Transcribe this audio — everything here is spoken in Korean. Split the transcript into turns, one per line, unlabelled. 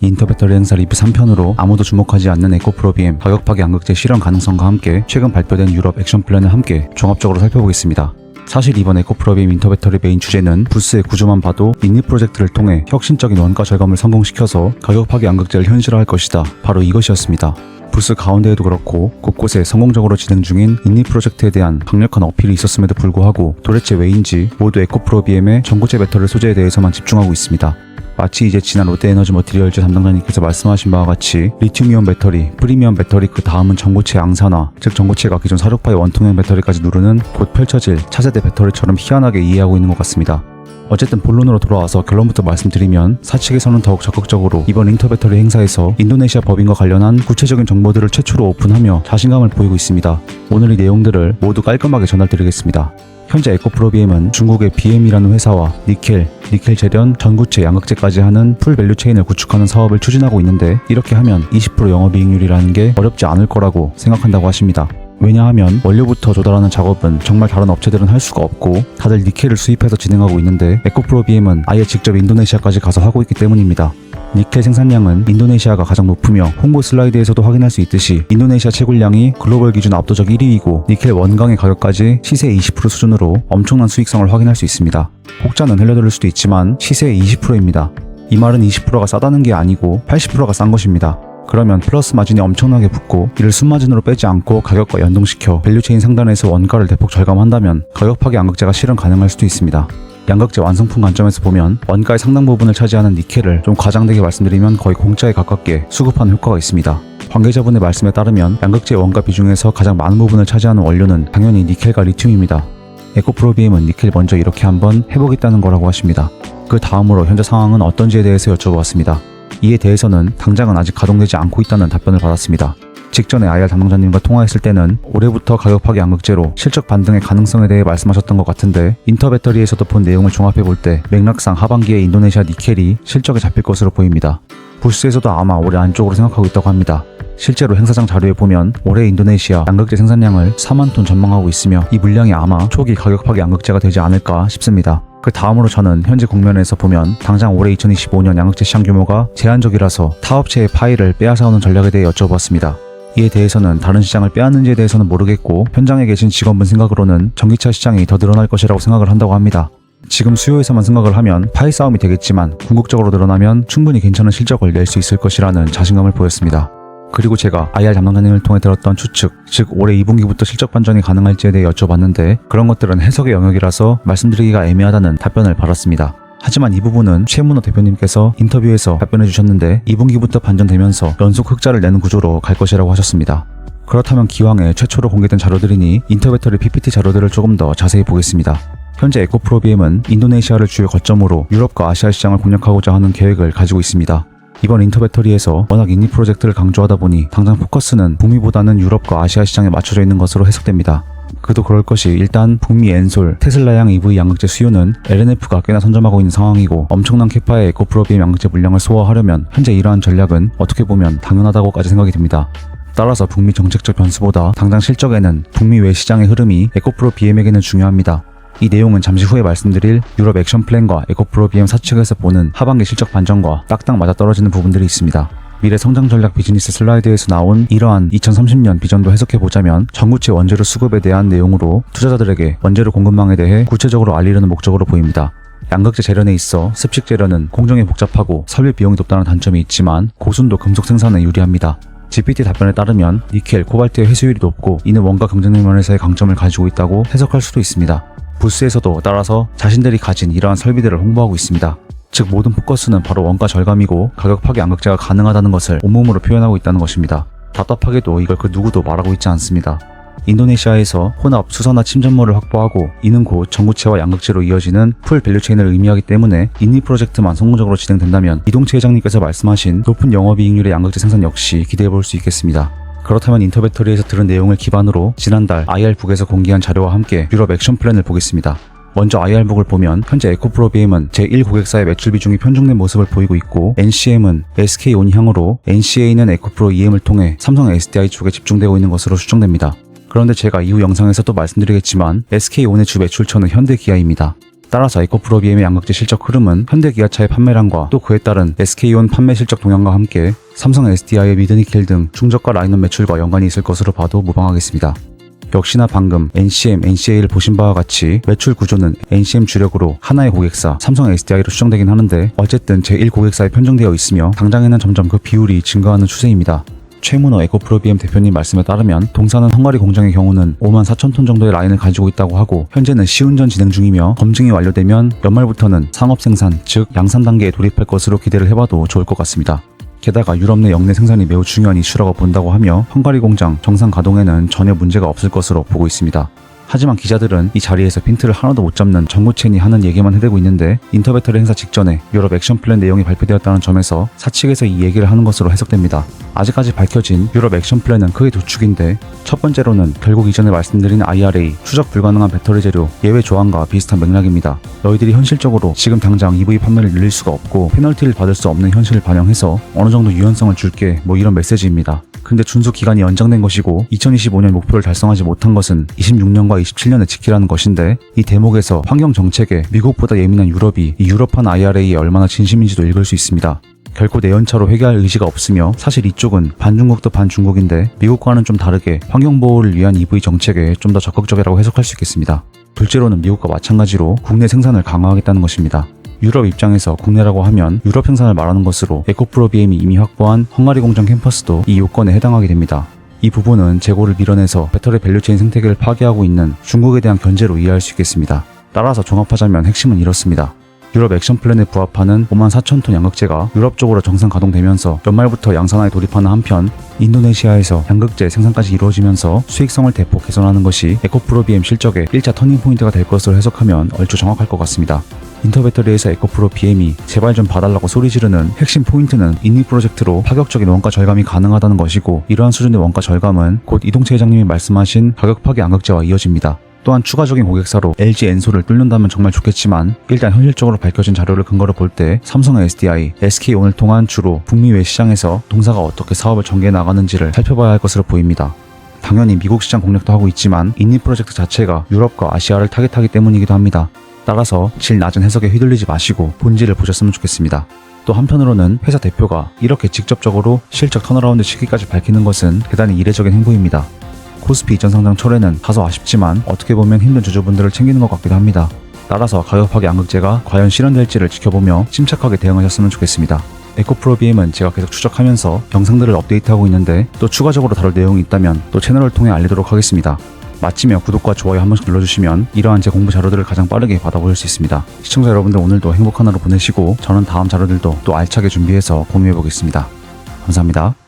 인터배터리 행사 리뷰 3편으로 아무도 주목하지 않는 에코프로 BM 가격 파괴 양극재 실현 가능성과 함께 최근 발표된 유럽 액션 플랜을 함께 종합적으로 살펴보겠습니다. 사실 이번 에코프로 BM 인터배터리 메인 주제는 부스의 구조만 봐도 인니 프로젝트를 통해 혁신적인 원가 절감을 성공시켜서 가격 파괴 양극재를 현실화할 것이다. 바로 이것이었습니다. 부스 가운데에도 그렇고 곳곳에 성공적으로 진행 중인 인니 프로젝트에 대한 강력한 어필이 있었음에도 불구하고 도대체 왜인지 모두 에코프로 BM의 전고체 배터리 소재에 대해서만 집중하고 있습니다. 마치 이제 지난 롯데에너지 머티리얼즈 담당자님께서 말씀하신 바와 같이 리튬이온 배터리, 프리미엄 배터리 그 다음은 전고체 양산화, 즉 전고체가 기존 46파의 원통형 배터리까지 누르는 곧 펼쳐질 차세대 배터리처럼 희한하게 이해하고 있는 것 같습니다. 어쨌든 본론으로 돌아와서 결론부터 말씀드리면 사측에서는 더욱 적극적으로 이번 인터배터리 행사에서 인도네시아 법인과 관련한 구체적인 정보들을 최초로 오픈하며 자신감을 보이고 있습니다. 오늘 이 내용들을 모두 깔끔하게 전달드리겠습니다. 현재 에코프로 BM은 중국의 BM이라는 회사와 니켈 재련, 전구체, 양극재까지 하는 풀 밸류 체인을 구축하는 사업을 추진하고 있는데 이렇게 하면 20% 영업이익률이라는 게 어렵지 않을 거라고 생각한다고 하십니다. 왜냐하면 원료부터 조달하는 작업은 정말 다른 업체들은 할 수가 없고 다들 니켈을 수입해서 진행하고 있는데 에코프로 BM은 아예 직접 인도네시아까지 가서 하고 있기 때문입니다. 니켈 생산량은 인도네시아가 가장 높으며 홍보 슬라이드에서도 확인할 수 있듯이 인도네시아 채굴량이 글로벌 기준 압도적 1위이고 니켈 원강의 가격까지 시세 20% 수준으로 엄청난 수익성을 확인할 수 있습니다. 혹자는 흘려들을 수도 있지만 시세의 20%입니다. 이 말은 20%가 싸다는 게 아니고 80%가 싼 것입니다. 그러면 플러스 마진이 엄청나게 붙고 이를 순마진으로 빼지 않고 가격과 연동시켜 밸류체인 상단에서 원가를 대폭 절감한다면 가격 파괴 양극재가 실현 가능할 수도 있습니다. 양극재 완성품 관점에서 보면 원가의 상당 부분을 차지하는 니켈을 좀 과장되게 말씀드리면 거의 공짜에 가깝게 수급하는 효과가 있습니다. 관계자분의 말씀에 따르면 양극재 원가 비중에서 가장 많은 부분을 차지하는 원료는 당연히 니켈과 리튬입니다. 에코프로 BM은 니켈 먼저 이렇게 한번 해보겠다는 거라고 하십니다. 그 다음으로 현재 상황은 어떤지에 대해서 여쭤보았습니다. 이에 대해서는 당장은 아직 가동되지 않고 있다는 답변을 받았습니다. 직전에 IR 담당자님과 통화했을 때는 올해부터 가격 파괴 양극재로 실적 반등의 가능성에 대해 말씀하셨던 것 같은데 인터배터리에서도 본 내용을 종합해볼 때 맥락상 하반기에 인도네시아 니켈이 실적에 잡힐 것으로 보입니다. 부스에서도 아마 올해 안쪽으로 생각하고 있다고 합니다. 실제로 행사장 자료에 보면 올해 인도네시아 양극재 생산량을 4만 톤 전망하고 있으며 이 물량이 아마 초기 가격 파괴 양극재가 되지 않을까 싶습니다. 그 다음으로 저는 현재 국면에서 보면 당장 올해 2025년 양극재 시장 규모가 제한적이라서 타업체의 파이를 빼앗아오는 전략에 대해 여쭤보았습니다. 이에 대해서는 다른 시장을 빼앗는지에 대해서는 모르겠고 현장에 계신 직원분 생각으로는 전기차 시장이 더 늘어날 것이라고 생각을 한다고 합니다. 지금 수요에서만 생각을 하면 파이 싸움이 되겠지만 궁극적으로 늘어나면 충분히 괜찮은 실적을 낼 수 있을 것이라는 자신감을 보였습니다. 그리고 제가 IR 담당자님을 통해 들었던 추측, 즉 올해 2분기부터 실적 반전이 가능할지에 대해 여쭤봤는데 그런 것들은 해석의 영역이라서 말씀드리기가 애매하다는 답변을 받았습니다. 하지만 이 부분은 최문호 대표님께서 인터뷰에서 답변해 주셨는데 2분기부터 반전되면서 연속 흑자를 내는 구조로 갈 것이라고 하셨습니다. 그렇다면 기왕에 최초로 공개된 자료들이니 인터배터리 PPT 자료들을 조금 더 자세히 보겠습니다. 현재 에코프로 BM은 인도네시아를 주요 거점으로 유럽과 아시아 시장을 공략하고자 하는 계획을 가지고 있습니다. 이번 인터배터리에서 워낙 인니 프로젝트를 강조하다 보니 당장 포커스는 북미보다는 유럽과 아시아 시장에 맞춰져 있는 것으로 해석됩니다. 그도 그럴 것이 일단 북미 엔솔, 테슬라양 EV 양극재 수요는 LNF가 꽤나 선점하고 있는 상황이고 엄청난 캐파의 에코프로 BM 양극재 물량을 소화하려면 현재 이러한 전략은 어떻게 보면 당연하다고까지 생각이 듭니다. 따라서 북미 정책적 변수보다 당장 실적에는 북미 외 시장의 흐름이 에코프로 BM에게는 중요합니다. 이 내용은 잠시 후에 말씀드릴 유럽 액션 플랜과 에코프로 BM 사측에서 보는 하반기 실적 반전과 딱딱 맞아떨어지는 부분들이 있습니다. 미래 성장 전략 비즈니스 슬라이드에서 나온 이러한 2030년 비전도 해석해보자면 전구체 원재료 수급에 대한 내용으로 투자자들에게 원재료 공급망에 대해 구체적으로 알리려는 목적으로 보입니다. 양극재 재련에 있어 습식 재련은 공정이 복잡하고 설비 비용이 높다는 단점이 있지만 고순도 금속 생산에 유리합니다. GPT 답변에 따르면 니켈, 코발트의 회수율이 높고 이는 원가 경쟁력 면에서의 강점을 가지고 있다고 해석할 수도 있습니다. 부스에서도 따라서 자신들이 가진 이러한 설비들을 홍보하고 있습니다. 즉 모든 포커스는 바로 원가 절감이고 가격 파괴 양극재가 가능하다는 것을 온몸으로 표현하고 있다는 것입니다. 답답하게도 이걸 그 누구도 말하고 있지 않습니다. 인도네시아에서 혼합, 수선화 침전물을 확보하고 이는 곧 전구체와 양극재로 이어지는 풀 밸류체인을 의미하기 때문에 인니 프로젝트만 성공적으로 진행된다면 이동채 회장님께서 말씀하신 높은 영업이익률의 양극재 생산 역시 기대해볼 수 있겠습니다. 그렇다면 인터배터리에서 들은 내용을 기반으로 지난달 IR북에서 공개한 자료와 함께 유럽 액션 플랜을 보겠습니다. 먼저 IR북을 보면 현재 에코프로 BM은 제1 고객사의 매출 비중이 편중된 모습을 보이고 있고 NCM은 SK온이 향으로 NCA는 에코프로 EM을 통해 삼성 SDI 쪽에 집중되고 있는 것으로 추정됩니다. 그런데 제가 이후 영상에서 또 말씀드리겠지만 SK온의 주 매출처는 현대기아입니다. 따라서 에코프로 BM의 양극재 실적 흐름은 현대기아차의 판매량과 또 그에 따른 SK온 판매 실적 동향과 함께 삼성 SDI의 미드니켈 등 중저가 라인업 매출과 연관이 있을 것으로 봐도 무방하겠습니다. 역시나 방금 NCM, NCA를 보신 바와 같이 매출 구조는 NCM 주력으로 하나의 고객사 삼성 SDI로 추정되긴 하는데 어쨌든 제1고객사에 편중되어 있으며 당장에는 점점 그 비율이 증가하는 추세입니다. 최문호 에코프로 BM 대표님 말씀에 따르면 동사는 헝가리 공장의 경우는 54,000톤 정도의 라인을 가지고 있다고 하고 현재는 시운전 진행 중이며 검증이 완료되면 연말부터는 상업 생산, 즉 양산 단계에 돌입할 것으로 기대를 해봐도 좋을 것 같습니다. 게다가 유럽 내 역내 생산이 매우 중요한 이슈라고 본다고 하며 헝가리 공장 정상 가동에는 전혀 문제가 없을 것으로 보고 있습니다. 하지만 기자들은 이 자리에서 핀트를 하나도 못 잡는 정구첸이 하는 얘기만 해대고 있는데 인터배터리 행사 직전에 유럽 액션 플랜 내용이 발표되었다는 점에서 사측에서 이 얘기를 하는 것으로 해석됩니다. 아직까지 밝혀진 유럽 액션 플랜은 크게 두 축인데 첫 번째로는 결국 이전에 말씀드린 IRA 추적 불가능한 배터리 재료 예외 조항과 비슷한 맥락입니다. 너희들이 현실적으로 지금 당장 EV 판매를 늘릴 수가 없고 페널티를 받을 수 없는 현실을 반영해서 어느 정도 유연성을 줄게 뭐 이런 메시지입니다. 근데 준수 기간이 연장된 것이고 2025년 목표를 달성하지 못한 것은 26년과 27년에 지키라는 것인데 이 대목에서 환경 정책에 미국보다 예민한 유럽이 이 유럽판 IRA에 얼마나 진심인지도 읽을 수 있습니다. 결코 내연차로 회귀할 의지가 없으며 사실 이쪽은 반중국도 반중국인데 미국과는 좀 다르게 환경보호를 위한 EV 정책에 좀 더 적극적이라고 해석할 수 있겠습니다. 둘째로는 미국과 마찬가지로 국내 생산을 강화하겠다는 것입니다. 유럽 입장에서 국내라고 하면 유럽 생산을 말하는 것으로 에코프로 BM이 이미 확보한 헝가리 공장 캠퍼스도 이 요건에 해당하게 됩니다. 이 부분은 재고를 밀어내서 배터리 밸류체인 생태계를 파괴하고 있는 중국에 대한 견제로 이해할 수 있겠습니다. 따라서 종합하자면 핵심은 이렇습니다. 유럽 액션 플랜에 부합하는 54,000톤 양극재가 유럽 쪽으로 정상 가동되면서 연말부터 양산화에 돌입하는 한편 인도네시아에서 양극재 생산까지 이루어지면서 수익성을 대폭 개선하는 것이 에코프로 BM 실적의 1차 터닝포인트가 될 것으로 해석하면 얼추 정확할 것 같습니다. 인터배터리에서 에코프로 BM이 제발 좀 봐달라고 소리 지르는 핵심 포인트는 인니 프로젝트로 파격적인 원가 절감이 가능하다는 것이고 이러한 수준의 원가 절감은 곧 이동채 회장님이 말씀하신 가격 파괴 양극재와 이어집니다. 또한 추가적인 고객사로 LG 엔솔을 뚫는다면 정말 좋겠지만 일단 현실적으로 밝혀진 자료를 근거로 볼 때 삼성 SDI, SK온을 통한 주로 북미 외 시장에서 동사가 어떻게 사업을 전개해 나가는지를 살펴봐야 할 것으로 보입니다. 당연히 미국 시장 공략도 하고 있지만 인니 프로젝트 자체가 유럽과 아시아를 타겟하기 때문이기도 합니다. 따라서 질 낮은 해석에 휘둘리지 마시고 본질을 보셨으면 좋겠습니다. 또 한편으로는 회사 대표가 이렇게 직접적으로 실적 턴어라운드 시기까지 밝히는 것은 대단히 이례적인 행보입니다. 코스피 이전 상장 철회는 다소 아쉽지만 어떻게 보면 힘든 주주분들을 챙기는 것 같기도 합니다. 따라서 가격 파괴 양극재가 과연 실현될지를 지켜보며 침착하게 대응하셨으면 좋겠습니다. 에코프로 BM은 제가 계속 추적하면서 영상들을 업데이트하고 있는데 또 추가적으로 다룰 내용이 있다면 또 채널을 통해 알리도록 하겠습니다. 마치며 구독과 좋아요 한 번씩 눌러주시면 이러한 제 공부 자료들을 가장 빠르게 받아보실 수 있습니다. 시청자 여러분들 오늘도 행복한 하루 보내시고 저는 다음 자료들도 또 알차게 준비해서 공유해보겠습니다. 감사합니다.